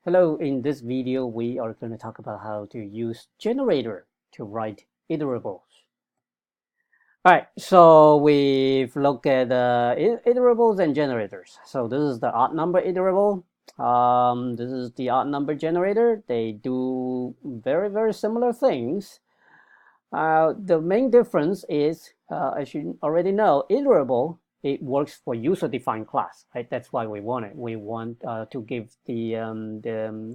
Hello, in this video we are going to talk about how to use generator to write iterables. Alright, so we've looked at iterables and generators. So this is the odd number iterable. This is the odd number generator. They do very similar things. The main difference is, as you already know, iterable, it works for user-defined class, right? That's why we want it. We want to give the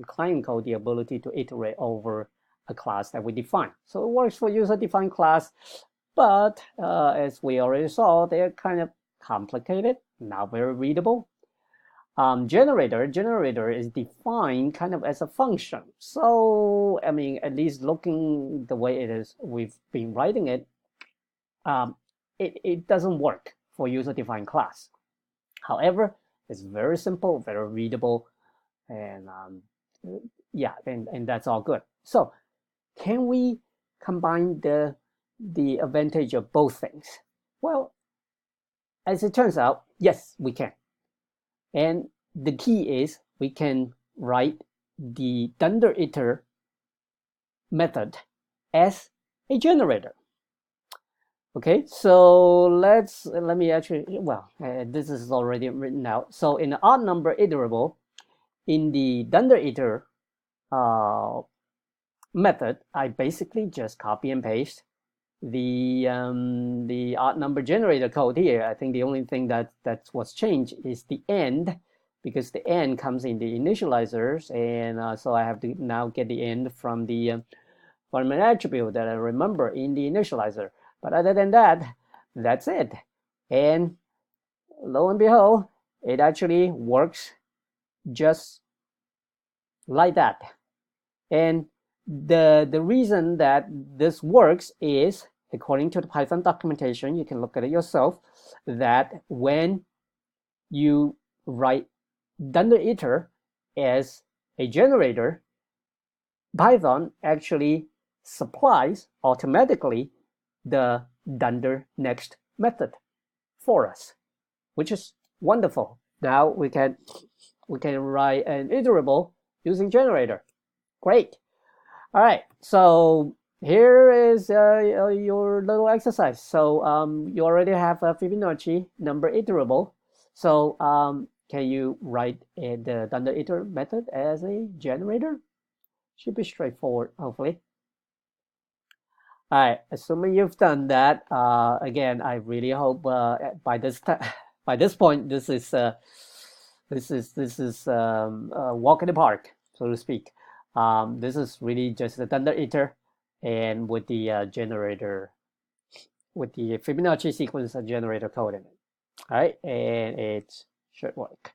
client code the ability to iterate over a class that we define. So it works for user-defined class, but as we already saw, they're kind of complicated, not very readable. Generator is defined kind of as a function. So, I mean, at least looking the way it is, we've been writing it, it doesn't work for user-defined class. However, it's very simple, very readable, and yeah, and that's all good. So, can we combine the advantage of both things? Well, as it turns out, yes, we can. And the key is we can write the iter method as a generator. Okay, so let me actually, this is already written out. So in the odd number iterable, in the iter method, I basically just copy and paste the odd number generator code here. I think the only thing that's what's changed is the end, because the end comes in the initializers, and so I have to now get the end from an attribute that I remember in the initializer. But other than that, that's it. And lo and behold, it actually works just like that. And the reason that this works is, according to the Python documentation, you can look at it yourself, that when you write iter as a generator, Python actually supplies automatically the next method for us, which is wonderful. Now we can write an iterable using generator. Great. All right, so here is your little exercise. So you already have a Fibonacci number iterable. So can you write the iter method as a generator? Should be straightforward, hopefully. All right, assuming you've done that, again, I really hope by this point, this is a walk in the park, so to speak. This is really just the iter, and with the generator, with the Fibonacci sequence generator code in it. All right, and it should work.